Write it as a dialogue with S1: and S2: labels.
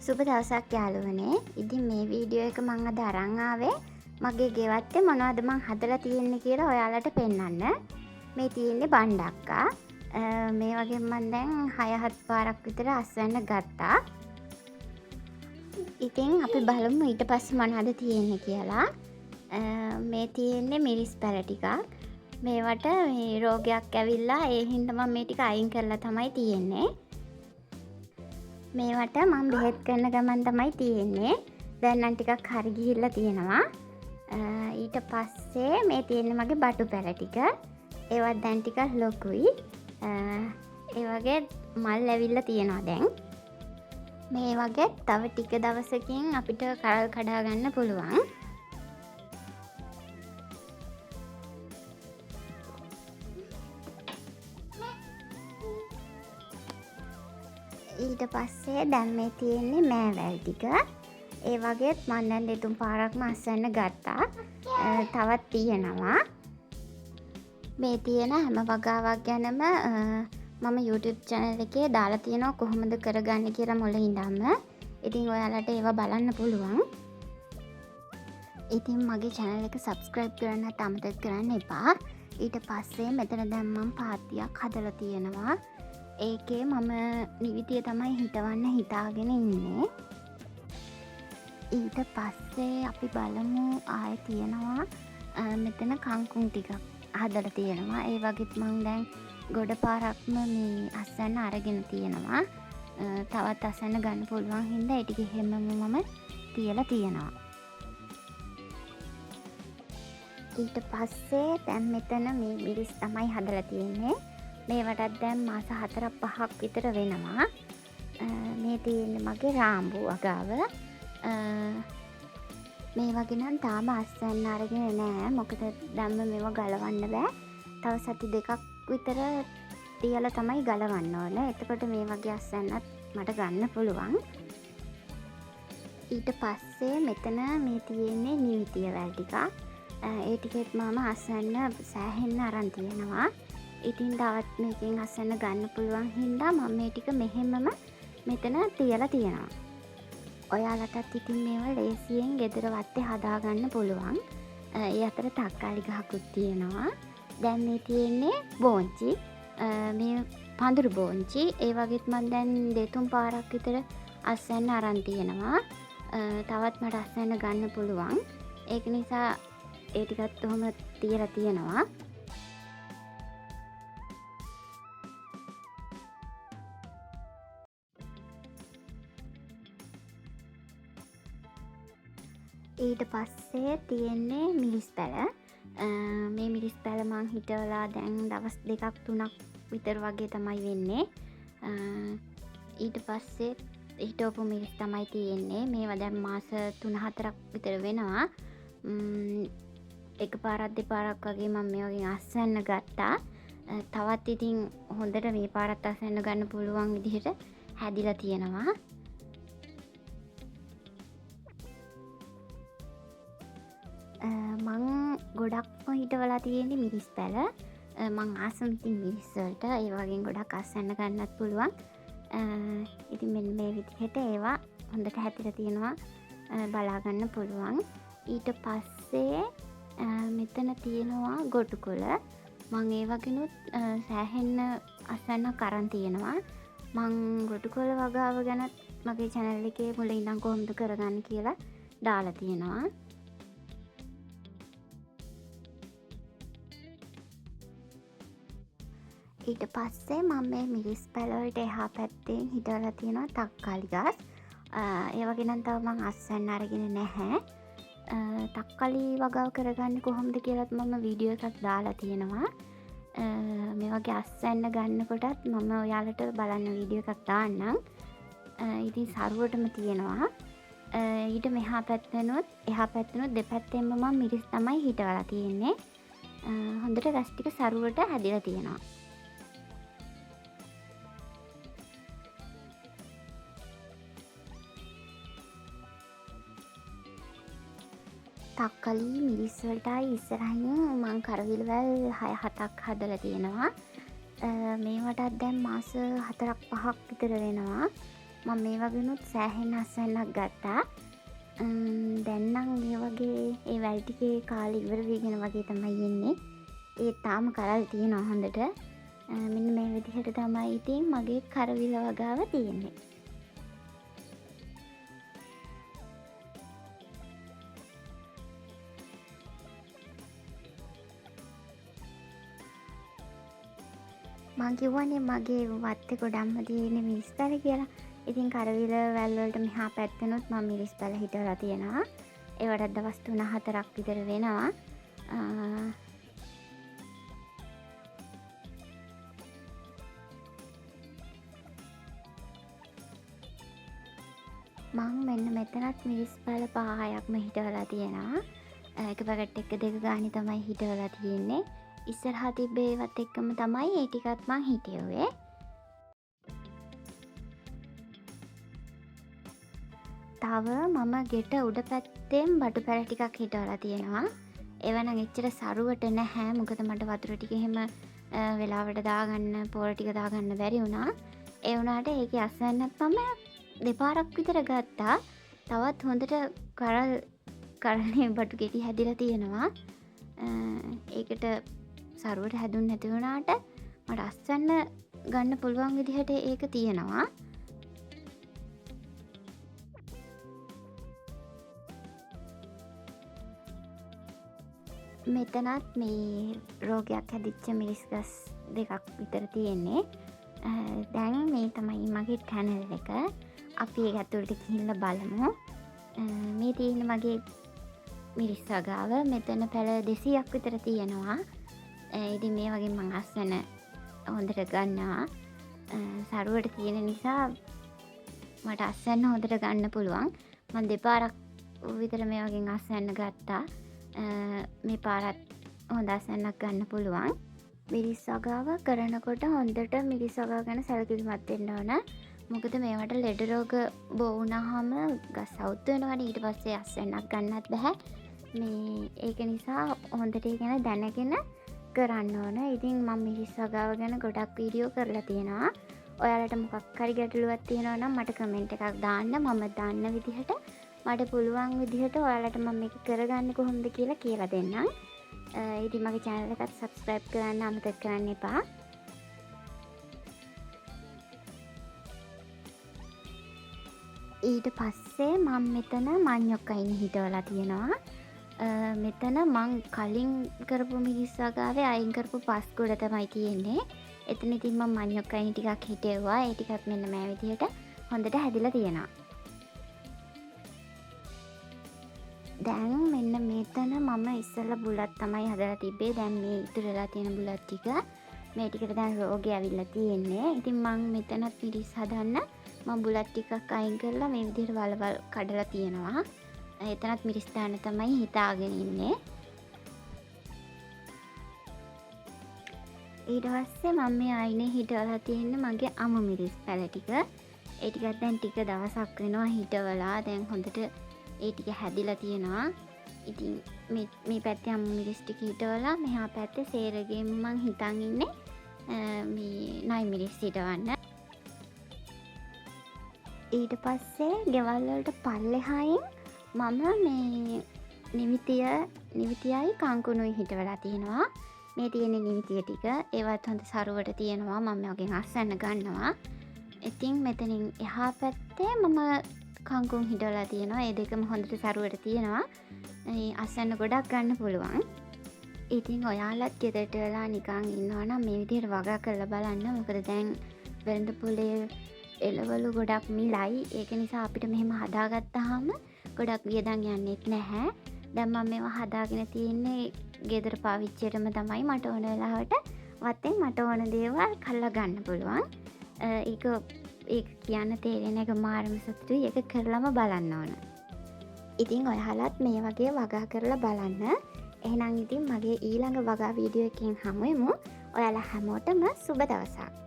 S1: සුබ දවසක් යාළුවනේ. ඉතින් මේ වීඩියෝ එක මම අද අරන් ආවේ මගේ ගෙවත්තේ මොනවද මං හදලා තියෙන්නේ කියලා ඔයාලට පෙන්වන්න. මේ තියෙන්නේ බණ්ඩක්කා. මේ වගේ මම දැන් 6-7 පාරක් විතර අස්වැන්න ගත්තා. ඉතින් අපි බලමු ඊට පස්සේ මොනවද තියෙන්නේ කියලා. මේ තියෙන්නේ මිරිස් පැල ටිකක්. මේවට මේ රෝගයක් ඇවිල්ලා ඒ හින්දා මම මේ ටික අයින් කරලා තමයි තියෙන්නේ. මේවට මම බෙහෙත් කරන ගමන් තමයි තියෙන්නේ. දැන් නම් ටිකක් හරි ගිහිල්ලා තියෙනවා. ඊට පස්සේ මේ තියෙන්නේ මගේ බටු පැල ටික. ඒවත් දැන් ටිකක් ලොකුයි. ඒ වගේ මල් ඇවිල්ලා තියෙනවා දැන්. මේ වගේ තව ටික දවසකින් අපිට කරල් කඩා ගන්න පුළුවන්. ඊට පස්සේ දැන් මේ තියෙන්නේ මෑවැල් ටික. ඒ වගේත් මම දැන් 2-3 පාරක්ම අස්වැන්න ගත්තා. තවත් තියෙනවා. මේ තියෙන හැම වගාවක් ගැනම මම YouTube channel එකේ දාලා තියෙනවා කොහොමද කරගන්නේ කියලා මුලින් ඉඳන්ම. ඉතින් ඔයාලට ඒවා බලන්න පුළුවන්. ඉතින් මගේ channel එක subscribe කරන්න අමතක කරන්න එපා. ඊට පස්සේ මෙතන දැන් මම පාත්තියක් හදලා තියෙනවා. ඒකේ මම නිවිතිය තමයි හිටවන්න හිතාගෙන ඉන්නේ. ඊට පස්සේ අපි බලමු ආයෙ තියෙනවා මෙතන කංකුම් ටිකක් හදලා තියෙනවා. ඒ වගේත් මම දැන් ගොඩ පාරක්ම මේ අස්වැන්න අරගෙන තියෙනවා. තවත් අස්වැන්න ගන්න පුළුවන් හින්දා ඒ ටික හැමම මම තියලා තියෙනවා. ඊට පස්සේ දැන් මෙතන මේ මිරිස් තමයි හදලා තියෙන්නේ. මේවටත් දැන් මාස 4-5ක් විතර වෙනවා. මේ තියෙන්නේ මගේ රාම්බු අගාව. මේ වගේ නම් තාම අස්වැන්න අරගෙන නෑ. මොකද දැම්ම මේව ගලවන්න බෑ. තව සති 2ක් විතර තියලා තමයි ගලවන්න ඕන. එතකොට මේ වගේ අස්වැන්නත් මට ගන්න පුළුවන්. ඊට පස්සේ මෙතන මේ තියෙන්නේ නිවිතිය වැල් ටිකක්. ඒ ටිකෙත් මම අස්වැන්න සෑහෙන්න අරන් තියෙනවා. ඉතින් තවත් මේකෙන් අස්වැන්න ගන්න පුළුවන් හින්දා මම මේ ටික මෙහෙමම මෙතන තියලා තියෙනවා. ඔයාලටත් ඉතින් මේවා ලේසියෙන් ගෙදර වත්තේ හදාගන්න පුළුවන්. ඒ අතර තක්කාලි ගහකුත් තියෙනවා. දැන් මේ තියෙන්නේ බෝංචි. මේ පඳුරු බෝංචි. ඒ වගේත් මම දැන් 2-3 පාරක් විතර අස්වැන්න අරන් තියෙනවා. තවත් මට අස්වැන්න ගන්න පුළුවන්. ඒක නිසා ඒ ටිකත් ඔහොම තියලා තියෙනවා. ඊට පස්සේ තියෙන්නේ මිරිස් පැල. මේ මිරිස් පැල මං හිටවලා දැන් දවස් 2-3ක් විතර වගේ තමයි වෙන්නේ. ඊට පස්සේ හිටවපු මිරිස් තමයි තියෙන්නේ. මේවා දැන් මාස 3-4ක් විතර වෙනවා. එක පාරක් දෙපාරක් වගේ මම මේ වගේ අස්වැන්න ගත්තා. තවත් ඉතින් හොඳට මේ පාරත් අස්වැන්න ගන්න පුළුවන් විදිහට හැදිලා තියෙනවා. මං ගොඩක්ම හිටවලා තියෙන්නේ මිරිස් පැල. මං ආසම ඉතින් මිරිස් වලට ඒ වගේ ගොඩක් අස්වැන්න ගන්නත් පුළුවන්. ඉතින් මෙන්න මේ විදිහට ඒවා හොඳට හැදිලා තියෙනවා බලා ගන්න පුළුවන්. ඊට පස්සේ මෙතන තියෙනවා ගොටුකොළ. මං ඒ වගේනුත් සෑහෙන්න අස්වැන්නක් අරන් තියෙනවා. මං ගොටුකොළ වගාව ගැනත් මගේ channel එකේ මුලින් ඉඳන් කොහොමද කරගන්නේ කියලා දාලා තියෙනවා. ඊට පස්සේ මම මේ මිරිස් පැල වලට එහා පැත්තෙන් හිටවලා තියෙනවා තක්කාලි ගස්. ඒ වගේ නම් තව මම අස්වැන්න අරගෙන නැහැ. තක්කාලි වගාව කරගන්නේ කොහොමද කියලාත් මම වීඩියෝ එකක් දාලා තියෙනවා. මේ වගේ අස්වැන්න ගන්නකොටත් මම ඔයාලට බලන්න වීඩියෝ එකක් දාන්නම්. ඉතින් සරුවටම තියෙනවා. ඊට මෙහා පැත්තෙනුත් එහා පැත්තෙනුත් දෙපැත්තෙන්ම මම මිරිස් තමයි හිටවලා තියෙන්නේ. හොඳට ගස් ටික සරුවට හැදිලා තියෙනවා. තක්කලි මිරිස් වලටයි ඉස්සරහින් මං කරවිලවැල් 6-7ක් හදලා තියෙනවා. මේවටත් දැන් මාස 4-5ක් විතර වෙනවා. මම මේ වගේනුත් සෑහෙන අස්වැන්නක් ගත්තා. දැන් නම් ඒ වගේ ඒ වැල් ටිකේ කාලේ ඉවර වීගෙන වගේ තමයි එන්නේ. ඒ තාම කරල් තියෙනවා හොඳට. මෙන්න මේ විදිහට තමයි ඉතින් මගේ කරවිල වගාව තියෙන්නේ. මං කිව්වනේ මගේ වත්තේ ගොඩක්ම තියෙන මිරිස් පැල කියලා. ඉතින් කරවිල වැල් වලට මෙහා පැත්තෙනුත් මම මිරිස් පැල හිටවලා තියෙනවා. ඒවටත් දවස් 3-4ක් විතර වෙනවා. මං මෙන්න මෙතනත් මිරිස් පැල 5-6ක්ම හිටවලා තියෙනවා. එක පැකට් එක දෙක ගානේ තමයි හිටවලා තියෙන්නේ. ඉස්සරහා තිබ්බේ ඒවත් එක්කම තමයි ඒ ටිකත් මං හිටියුවේ. තව මම ගෙට උඩ පැත්තෙන් බටු පැල ටිකක් හිටවලා තියෙනවා. ඒවා නම් එච්චර සරුවට නැහැ. මොකද මට වතුර ටික එහෙම වෙලාවට දාගන්න, පොල් ටික දාගන්න බැරි වුණා. ඒ වුණාට ඒකේ අස්වැන්නත් මම දෙපාරක් විතර ගත්තා. තවත් හොඳට කරල්නේ බටු ගෙඩි හැදිලා තියෙනවා. ඒකට සරුවට හැදුන් නැති වුණාට මට අස්වැන්න ගන්න පුළුවන් විදිහට ඒක තියෙනවා. මෙතනත් මේ රෝගයක් හැදිච්ච මිරිස් ගස් දෙකක් විතර තියෙන්නේ. දැන් මේ තමයි මගේ ටැනල් එක. අපි ඒක ඇතුළට ගිහිල්ලා බලමු. මේ තියෙන මගේ මිරිස් වගාව. මෙතන පැල 200ක් විතර තියෙනවා. ඉතින් මේ වගේ මං අස්වැන්න හොඳට ගන්නවා. සරුවට තියෙන නිසා මට අස්වැන්න හොඳට ගන්න පුළුවන්. මං දෙපාරක් විතර මේ වගේ අස්වැන්න ගත්තා. මේ පාරත් හොඳ අස්වැන්නක් ගන්න පුළුවන්. මිරිස් වගාව කරනකොට හොඳට මිරිස් වගාව ගැන සැලකිලිමත් වෙන්න ඕන. මොකද මේවට ලෙඩ රෝග බෝ වුණාම ගස් සවුත් වෙනවනේ. ඊට පස්සේ අස්වැන්නක් ගන්නත් බෑ. මේ ඒක නිසා හොඳට ඒ ගැන දැනගෙන කරන්න ඕන. ඉතින් මම මිරිස් වගාව ගැන ගොඩක් වීඩියෝ කරලා තියෙනවා. ඔයාලට මොකක් හරි ගැටලුවක් තියෙනවා නම් මට කමෙන්ට් එකක් දාන්න. මම දාන්න විදිහට මට පුළුවන් විදිහට ඔයාලට මම මේක කරගන්නේ කොහොමද කියලා දෙන්නම්. ඉතින් මගේ channel එකත් subscribe කරන්න අමතක කරන්න එපා. ඊට පස්සේ මම මෙතන මඤ්ඤොක්කයින් හිටවලා තියෙනවා. මෙතන මං කලින් කරපු මිරිස් වගාවේ අයින් කරපු පස් ගොඩ තමයි තියෙන්නේ. එතන ඉතින් මම මඤ්ඤොක්කයින් ටිකක් හිටෙව්වා. ඒ ටිකත් මෙන්න මේ විදිහට හොඳට හැදිලා තියෙනවා. දැන් මෙන්න මෙතන මම ඉස්සෙල්ලා බුලත් තමයි හදලා තිබ්බේ. දැන් මේ ඉතුරුලා තියෙන බුලත් ටික මේ ටිකට දැන් රෝගය ඇවිල්ලා තියෙන්නේ. ඉතින් මම මෙතනත් මිරිස් හදන්න මම බුලත් ටිකක් අයින් කරලා මේ විදිහට වලවල් කඩලා තියෙනවා. එතනත් මිරිස් දාන්න තමයි හිතාගෙන ඉන්නේ. ඊට පස්සේ මම මේ අයිනේ හිටවලා තියෙන්නේ මගේ අමු මිරිස් පැල ටික. ඒ ටිකත් දැන් ටික දවසක් වෙනවා හිටවලා. දැන් හොඳට ඒ ටික හැදිලා තියෙනවා. ඉතින් මේ පැත්තේ අමු මිරිස් ටික හිටවලා මෙහා පැත්තේ සේරගෙම මං හිතන් ඉන්නේ මේ නයි මිරිස් හිටවන්න. ඊට පස්සේ ගෙවල් වලට පල්ලෙහායින් මම මේ නිවිතියයි කංකුණුයි හිටවලා තියෙනවා. මේ තියෙන නිවිතිය ටික ඒවත් හොඳ සරුවට තියෙනවා. මම යෝගෙන් අස්වැන්න ගන්නවා. ඉතින් මෙතනින් එහා පැත්තේ මම කංකුන් හිටවලා තියෙනවා. ඒ දෙකම හොඳට සරුවට තියෙනවා. අස්වැන්න ගොඩක් ගන්න පුළුවන්. ඉතින් ඔයාලත් ගෙදරට වෙලා නිකන් ඉන්නවා නම් මේ විදිහට වගා කරලා බලන්න. මොකද දැන් වෙළඳ පොලේ එළවලු ගොඩක් මිලයි. ඒක නිසා අපිට මෙහෙම හදාගත්තාම ගොඩක් වියදම් යන්නෙත් නැහැ. දැන් මම මේවා හදාගෙන තියෙන්නේ ගෙදර පාවිච්චියටම තමයි. මට ඕන වෙලාවට වත්තෙන් මට ඕන දේවල් කල්ලා ගන්න පුළුවන්. ඒක කියන්න තේරෙන එක මාරම සතුටුයි. ඒක කරලම බලන්න ඕන. ඉතින් ඔයාලත් මේ වගේ වගා කරලා බලන්න. එහෙනම් ඉතින් මගේ ඊළඟ වගා වීඩියෝ එකකින් හමු වෙමු. ඔයාලා හැමෝටම සුබ දවසක්.